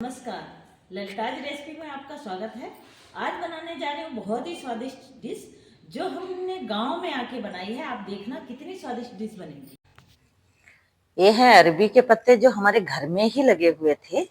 नमस्कार, ललिताज रेसिपी में आपका स्वागत है। आज बनाने जा रही हूँ बहुत ही स्वादिष्ट डिश जो हमने गांव में आके बनाई है। आप देखना कितनी स्वादिष्ट डिश बनेगी। ये है अरबी के पत्ते जो हमारे घर में ही लगे हुए थे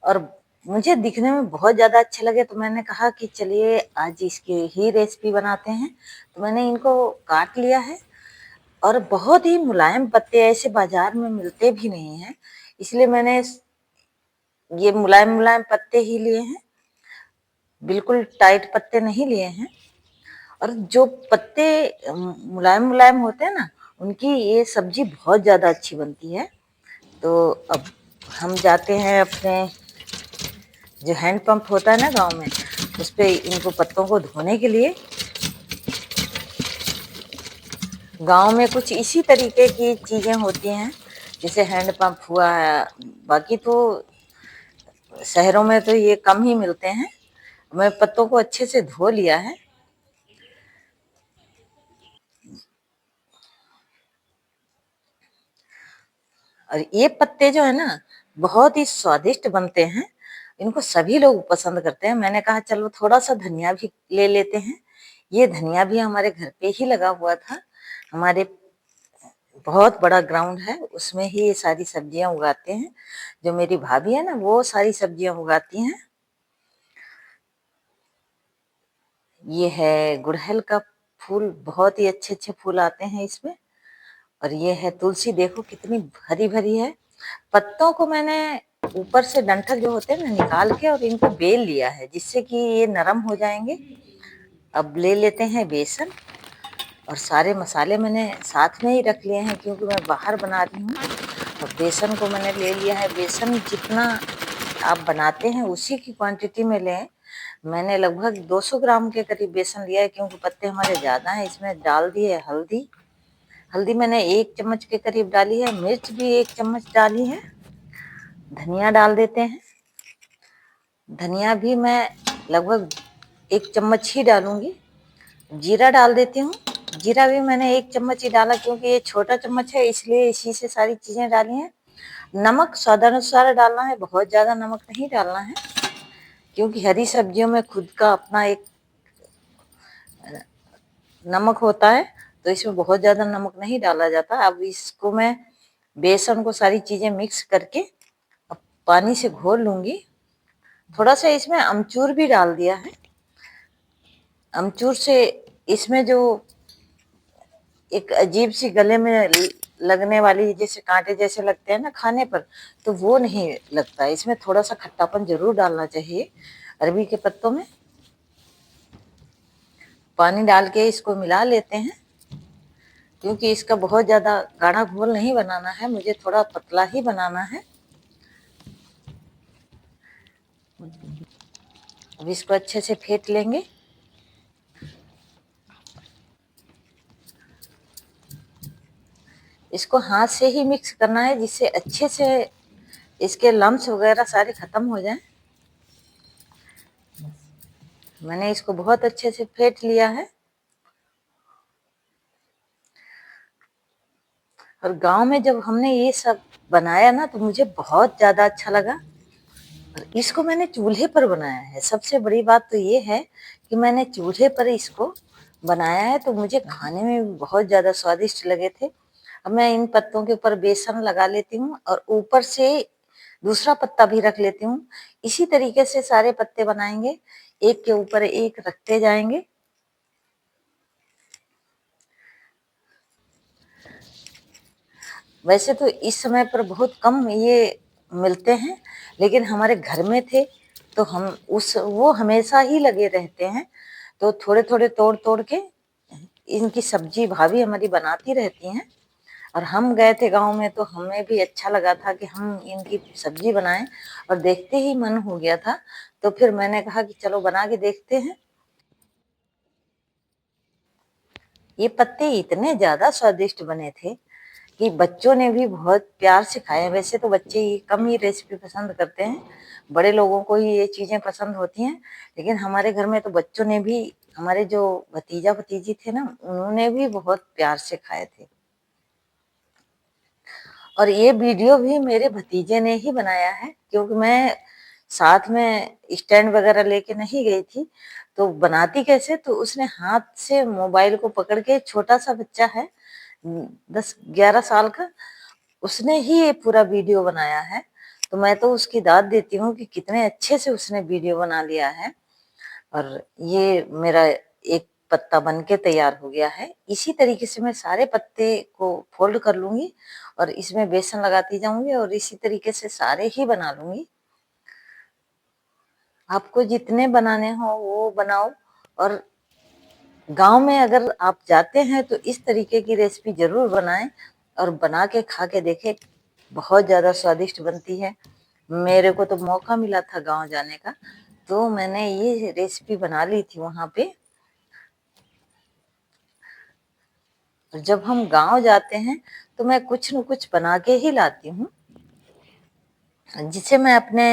और मुझे दिखने में बहुत ज्यादा अच्छे लगे, तो मैंने कहा कि चलिए आज इसकी ही रेसिपी बनाते हैं। तो मैंने इनको काट लिया है और बहुत ही मुलायम पत्ते ऐसे बाजार में मिलते भी नहीं हैं, इसलिए मैंने ये मुलायम मुलायम पत्ते ही लिए हैं, बिल्कुल टाइट पत्ते नहीं लिए हैं। और जो पत्ते मुलायम मुलायम होते हैं ना, उनकी ये सब्जी बहुत ज्यादा अच्छी बनती है। तो अब हम जाते हैं अपने जो हैंड पंप होता है ना गांव में, उस पे इनको पत्तों को धोने के लिए। गांव में कुछ इसी तरीके की चीजें होती हैं, जैसे हैंड पंप हुआ है। बाकी तो शहरों में तो ये कम ही मिलते हैं। मैं पत्तों को अच्छे से धो लिया है और ये पत्ते जो है ना, बहुत ही स्वादिष्ट बनते हैं। इनको सभी लोग पसंद करते हैं। मैंने कहा चलो थोड़ा सा धनिया भी ले लेते हैं। ये धनिया भी हमारे घर पे ही लगा हुआ था। हमारे बहुत बड़ा ग्राउंड है, उसमें ही ये सारी सब्जियां उगाते हैं। जो मेरी भाभी है ना, वो सारी सब्जियां उगाती हैं। ये है गुड़हल का फूल, बहुत ही अच्छे अच्छे फूल आते हैं इसमें। और ये है तुलसी, देखो कितनी भरी भरी है। पत्तों को मैंने ऊपर से डंठल जो होते हैं ना निकाल के और इनको बेल लिया है, जिससे कि ये नरम हो जाएंगे। अब ले लेते हैं बेसन, और सारे मसाले मैंने साथ में ही रख लिए हैं क्योंकि मैं बाहर बना रही हूँ। और बेसन को मैंने ले लिया है। बेसन जितना आप बनाते हैं उसी की क्वांटिटी में लें। मैंने लगभग 200 ग्राम के करीब बेसन लिया है, क्योंकि पत्ते हमारे ज्यादा हैं। इसमें डाल दिए हल्दी। हल्दी मैंने 1 चम्मच के करीब डाली है। मिर्च भी 1 चम्मच डाली है। धनिया डाल देते हैं। धनिया भी मैं लगभग 1 चम्मच ही डालूंगी। जीरा डाल देती हूँ। जीरा भी मैंने 1 चम्मच ही डाला, क्योंकि ये छोटा चम्मच है, इसलिए इसी से सारी चीजें डाली हैं। नमक स्वादानुसार डालना है, बहुत ज्यादा नमक नहीं डालना है, क्योंकि हरी सब्जियों में खुद का अपना एक नमक होता है, तो इसमें बहुत ज्यादा नमक नहीं डाला जाता। अब इसको मैं बेसन को सारी चीजें मिक्स करके अब पानी से घोल लूंगी। थोड़ा सा इसमें अमचूर भी डाल दिया है। अमचूर से इसमें जो एक अजीब सी गले में लगने वाली, जैसे कांटे जैसे लगते हैं ना खाने पर, तो वो नहीं लगता। इसमें थोड़ा सा खट्टापन जरूर डालना चाहिए अरबी के पत्तों में। पानी डाल के इसको मिला लेते हैं, क्योंकि इसका बहुत ज्यादा गाढ़ा घोल नहीं बनाना है, मुझे थोड़ा पतला ही बनाना है। अब इसको अच्छे से फेंट लेंगे। इसको हाथ से ही मिक्स करना है, जिससे अच्छे से इसके लम्स वगैरह सारे खत्म हो जाएं। मैंने इसको बहुत अच्छे से फेंट लिया है। और गांव में जब हमने ये सब बनाया ना, तो मुझे बहुत ज्यादा अच्छा लगा। और इसको मैंने चूल्हे पर बनाया है। सबसे बड़ी बात तो ये है कि मैंने चूल्हे पर इसको बनाया है, तो मुझे खाने में भी बहुत ज्यादा स्वादिष्ट लगे थे। अब मैं इन पत्तों के ऊपर बेसन लगा लेती हूँ और ऊपर से दूसरा पत्ता भी रख लेती हूँ। इसी तरीके से सारे पत्ते बनाएंगे, एक के ऊपर एक रखते जाएंगे। वैसे तो इस समय पर बहुत कम ये मिलते हैं, लेकिन हमारे घर में थे तो हम उस वो हमेशा ही लगे रहते हैं। तो थोड़े थोड़े तोड़ तोड़ के इनकी सब्जी भाभी हमारी बनाती रहती हैं। और हम गए थे गांव में, तो हमें भी अच्छा लगा था कि हम इनकी सब्जी बनाएं। और देखते ही मन हो गया था, तो फिर मैंने कहा कि चलो बना के देखते हैं। ये पत्ते इतने ज्यादा स्वादिष्ट बने थे कि बच्चों ने भी बहुत प्यार से खाया। वैसे तो बच्चे ही कम ही रेसिपी पसंद करते हैं, बड़े लोगों को ही ये चीजें पसंद होती हैं। लेकिन हमारे घर में तो बच्चों ने भी, हमारे जो भतीजा भतीजी थे ना, उन्होंने भी बहुत प्यार से खाए थे। और ये वीडियो भी मेरे भतीजे ने ही बनाया है, क्योंकि मैं साथ में स्टैंड वगैरह लेके नहीं गई थी। तो बनाती कैसे, तो उसने हाथ से मोबाइल को पकड़ के, छोटा सा बच्चा है 10-11 साल का, उसने ही ये पूरा वीडियो बनाया है। तो मैं तो उसकी दाद देती हूँ कि कितने अच्छे से उसने वीडियो बना लिया है। और ये मेरा एक पत्ता बन के तैयार हो गया है। इसी तरीके से मैं सारे पत्ते को फोल्ड कर लूंगी और इसमें बेसन लगाती जाऊंगी और इसी तरीके से सारे ही बना लूंगी। आपको जितने बनाने हो वो बनाओ। और गांव में अगर आप जाते हैं तो इस तरीके की रेसिपी जरूर बनाएं और बना के खा के देखें। बहुत ज्यादा स्वादिष्ट बनती है। मेरे को तो मौका मिला था गांव जाने का, तो मैंने ये रेसिपी बना ली थी वहां पे। जब हम गांव जाते हैं तो मैं कुछ न कुछ बना के ही लाती हूँ, जिससे मैं अपने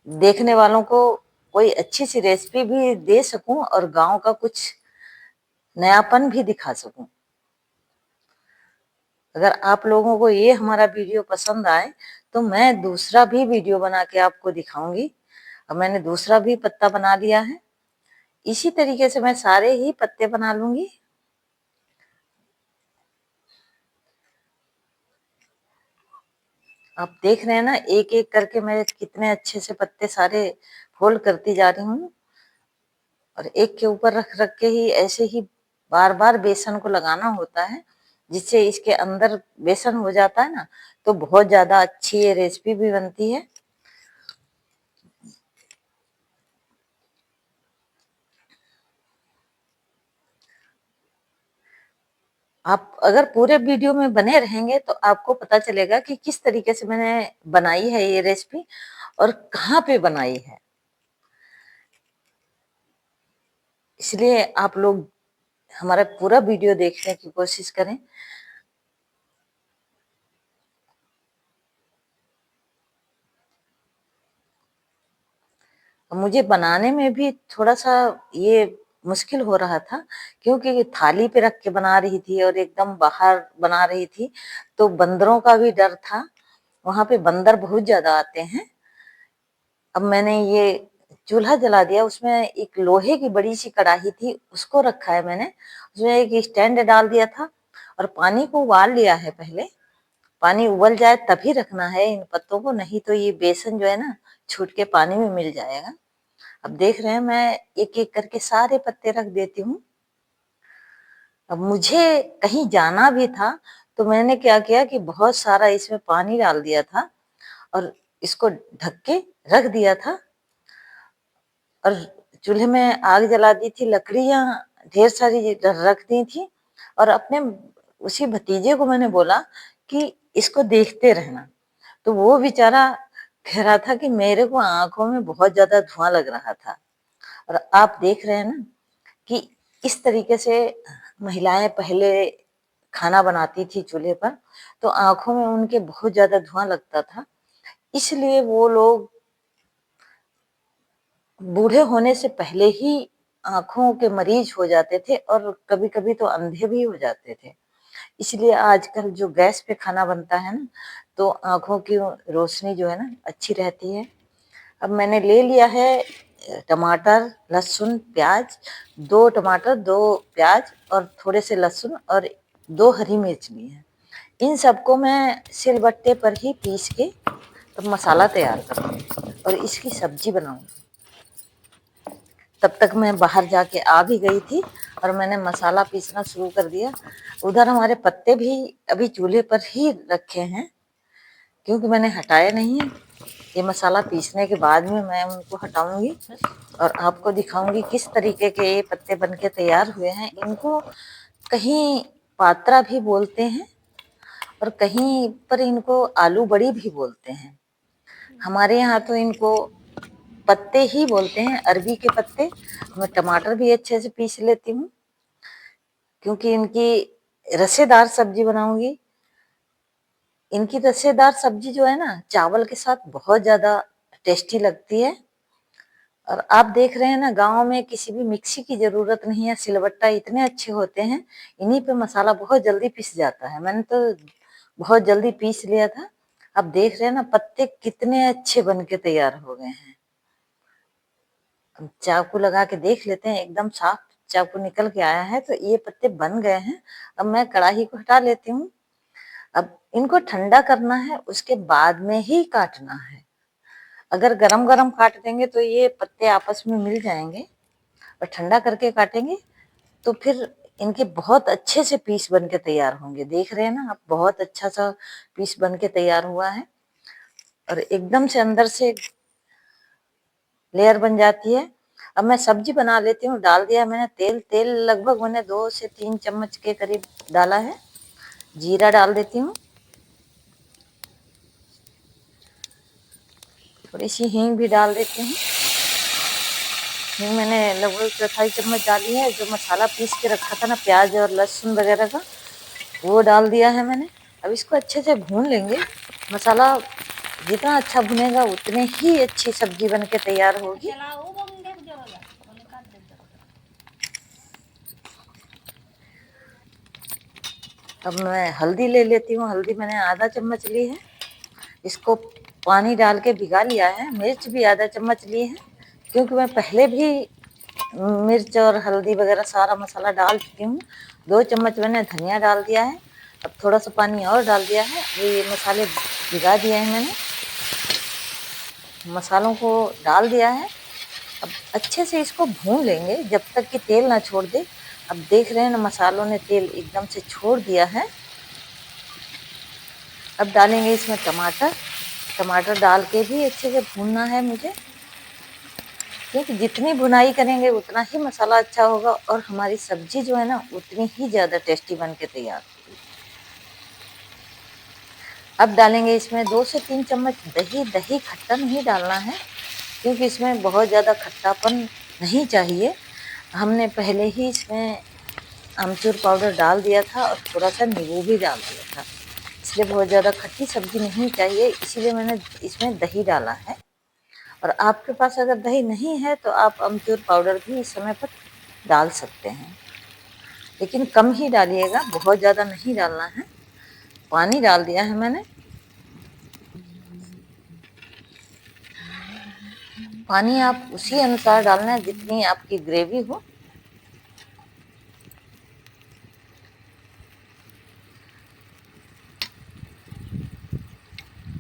देखने वालों को कोई अच्छी सी रेसिपी भी दे सकूं और गांव का कुछ नयापन भी दिखा सकूं। अगर आप लोगों को ये हमारा वीडियो पसंद आए तो मैं दूसरा भी वीडियो बना के आपको दिखाऊंगी। अब मैंने दूसरा भी पत्ता बना लिया है। इसी तरीके से मैं सारे ही पत्ते बना लूंगी। आप देख रहे हैं ना, एक एक करके मैं कितने अच्छे से पत्ते सारे फोल्ड करती जा रही हूँ। और एक के ऊपर रख रख के ही ऐसे ही बार बार बेसन को लगाना होता है, जिससे इसके अंदर बेसन हो जाता है ना, तो बहुत ज्यादा अच्छी ये रेसिपी भी बनती है। आप अगर पूरे वीडियो में बने रहेंगे तो आपको पता चलेगा कि किस तरीके से मैंने बनाई है ये रेसिपी और कहाँ पे बनाई है। इसलिए आप लोग हमारा पूरा वीडियो देखने की कोशिश करें। मुझे बनाने में भी थोड़ा सा ये मुश्किल हो रहा था, क्योंकि थाली पे रख के बना रही थी और एकदम बाहर बना रही थी, तो बंदरों का भी डर था। वहां पे बंदर बहुत ज्यादा आते हैं। अब मैंने ये चूल्हा जला दिया, उसमें एक लोहे की बड़ी सी कढ़ाई थी, उसको रखा है मैंने। उसमें एक स्टैंड डाल दिया था और पानी को उबाल लिया है पहले। पानी उबल जाए तभी रखना है इन पत्तों को, नहीं तो ये बेसन जो है ना छूट के पानी में मिल जाएगा। अब देख रहे हैं, मैं एक एक करके सारे पत्ते रख देती हूँ। अब मुझे कहीं जाना भी था, तो मैंने क्या किया कि बहुत सारा इसमें पानी डाल दिया था और इसको ढक के रख दिया था। और चूल्हे में आग जला दी थी, लकड़ियां ढेर सारी रख दी थी। और अपने उसी भतीजे को मैंने बोला कि इसको देखते रहना। तो वो बेचारा कह रहा था कि मेरे को आंखों में बहुत ज्यादा धुआं लग रहा था। और आप देख रहे हैं ना कि इस तरीके से महिलाएं पहले खाना बनाती थी चूल्हे पर, तो आंखों में उनके बहुत ज्यादा धुआं लगता था। इसलिए वो लोग बूढ़े होने से पहले ही आंखों के मरीज हो जाते थे और कभी कभी तो अंधे भी हो जाते थे। इसलिए आजकल जो गैस पे खाना बनता है ना, तो आंखों की रोशनी जो है ना अच्छी रहती है। अब मैंने ले लिया है टमाटर, लहसुन, प्याज, 2 टमाटर, 2 प्याज और थोड़े से लहसुन और 2 हरी मिर्च ली है। इन सबको मैं सिलबट्टे पर ही पीस के तब मसाला तैयार करूंगी और इसकी सब्जी बनाऊंगी। तब तक मैं बाहर जाके आ भी गई थी और मैंने मसाला पीसना शुरू कर दिया। उधर हमारे पत्ते भी अभी चूल्हे पर ही रखे हैं, क्योंकि मैंने हटाया नहीं है। ये मसाला पीसने के बाद में मैं उनको हटाऊंगी और आपको दिखाऊंगी किस तरीके के ये पत्ते बनके तैयार हुए हैं। इनको कहीं पात्रा भी बोलते हैं और कहीं पर इनको आलू बड़ी भी बोलते हैं। हमारे यहाँ तो इनको पत्ते ही बोलते हैं, अरबी के पत्ते। मैं टमाटर भी अच्छे से पीस लेती हूँ, क्योंकि इनकी रसेदार सब्जी बनाऊंगी। इनकी रसेदार सब्जी जो है ना चावल के साथ बहुत ज्यादा टेस्टी लगती है। और आप देख रहे हैं ना, गांव में किसी भी मिक्सी की जरूरत नहीं है, सिलबट्टा इतने अच्छे होते हैं, इन्हीं पे मसाला बहुत जल्दी पिस जाता है। मैंने तो बहुत जल्दी पीस लिया था। अब देख रहे हैं ना, पत्ते कितने अच्छे बन के तैयार हो गए हैं। अब चाकू लगा के देख लेते हैं, एकदम साफ चाकू निकल के आया है, तो ये पत्ते बन गए हैं। अब मैं कढ़ाई को हटा लेती हूँ। अब इनको ठंडा करना है, उसके बाद में ही काटना है। अगर गरम गरम काट देंगे तो ये पत्ते आपस में मिल जाएंगे, और ठंडा करके काटेंगे तो फिर इनके बहुत अच्छे से पीस बन के तैयार होंगे। देख रहे हैं ना आप, बहुत अच्छा सा पीस बन के तैयार हुआ है, और एकदम से अंदर से लेयर बन जाती है। अब मैं सब्जी बना लेती हूँ। डाल दिया मैंने तेल। तेल लगभग मैंने 2 से 3 चम्मच के करीब डाला है। जीरा डाल देती हूँ। थोड़ी सी हींग भी डाल देती हूँ। हींग मैंने लगभग 4 चम्मच डाली है। जो मसाला पीस के रखा था ना, प्याज और लहसुन वगैरह का, वो डाल दिया है मैंने। अब इसको अच्छे से भून लेंगे। मसाला जितना अच्छा भुनेगा उतने ही अच्छी सब्जी बन के तैयार होगी। अब मैं हल्दी ले लेती हूँ। हल्दी मैंने आधा चम्मच ली है। इसको पानी डाल के भिगा लिया है। मिर्च भी आधा चम्मच ली है, क्योंकि मैं पहले भी मिर्च और हल्दी वगैरह सारा मसाला डाल चुकी हूँ। 2 चम्मच मैंने धनिया डाल दिया है। अब थोड़ा सा पानी और डाल दिया है। ये मसाले भिगा दिए हैं मैंने, मसालों को डाल दिया है। अब अच्छे से इसको भून लेंगे जब तक कि तेल ना छोड़ दे। अब देख रहे हैं ना, मसालों ने तेल एकदम से छोड़ दिया है। अब डालेंगे इसमें टमाटर। टमाटर डाल के भी अच्छे से भूनना है मुझे, क्योंकि जितनी भुनाई करेंगे उतना ही मसाला अच्छा होगा, और हमारी सब्जी जो है ना, उतनी ही ज़्यादा टेस्टी बन के तैयार होगी। अब डालेंगे इसमें 2 से 3 चम्मच दही। दही खट्टा नहीं डालना है, क्योंकि इसमें बहुत ज़्यादा खट्टापन नहीं चाहिए। हमने पहले ही इसमें आमचूर पाउडर डाल दिया था, और थोड़ा सा नींबू भी डाल दिया था, इसलिए बहुत ज़्यादा खट्टी सब्जी नहीं चाहिए, इसीलिए मैंने इसमें दही डाला है। और आपके पास अगर दही नहीं है तो आप अमचूर पाउडर भी इस समय पर डाल सकते हैं, लेकिन कम ही डालिएगा, बहुत ज़्यादा नहीं डालना है। पानी डाल दिया है मैंने। पानी आप उसी अनुसार डालना है जितनी आपकी ग्रेवी हो।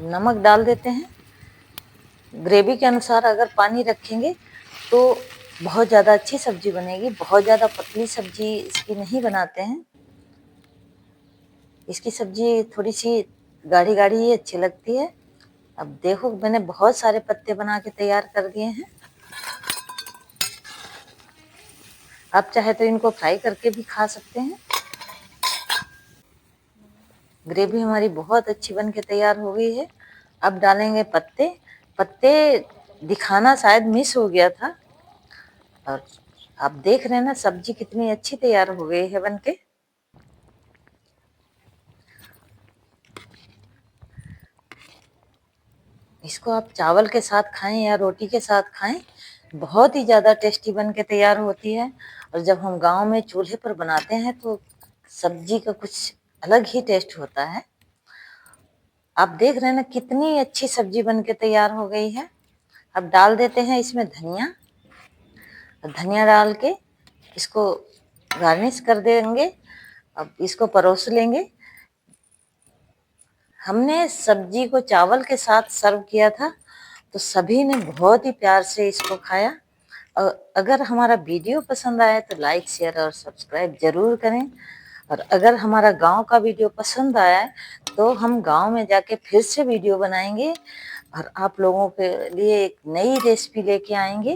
नमक डाल देते हैं। ग्रेवी के अनुसार अगर पानी रखेंगे तो बहुत ज़्यादा अच्छी सब्जी बनेगी। बहुत ज़्यादा पतली सब्जी इसकी नहीं बनाते हैं। इसकी सब्जी थोड़ी सी गाढ़ी गाढ़ी ही अच्छी लगती है। अब देखो, मैंने बहुत सारे पत्ते बना के तैयार कर दिए हैं। आप चाहे तो इनको फ्राई करके भी खा सकते हैं। ग्रेवी हमारी बहुत अच्छी बन के तैयार हो गई है। अब डालेंगे पत्ते। पत्ते दिखाना शायद मिस हो गया था, और आप देख रहे हैं ना, सब्जी कितनी अच्छी तैयार हो गई है बनके। इसको आप चावल के साथ खाएं या रोटी के साथ खाएं, बहुत ही ज़्यादा टेस्टी बन के तैयार होती है। और जब हम गांव में चूल्हे पर बनाते हैं तो सब्जी का कुछ अलग ही टेस्ट होता है। आप देख रहे हैं ना, कितनी अच्छी सब्जी बन के तैयार हो गई है। अब डाल देते हैं इसमें धनिया। धनिया डाल के इसको गार्निश कर देंगे। अब इसको परोस लेंगे। हमने सब्जी को चावल के साथ सर्व किया था, तो सभी ने बहुत ही प्यार से इसको खाया। और अगर हमारा वीडियो पसंद आया तो लाइक, शेयर और सब्सक्राइब जरूर करें। और अगर हमारा गांव का वीडियो पसंद आया है तो हम गांव में जाके फिर से वीडियो बनाएंगे, और आप लोगों के लिए एक नई रेसिपी लेके आएंगे।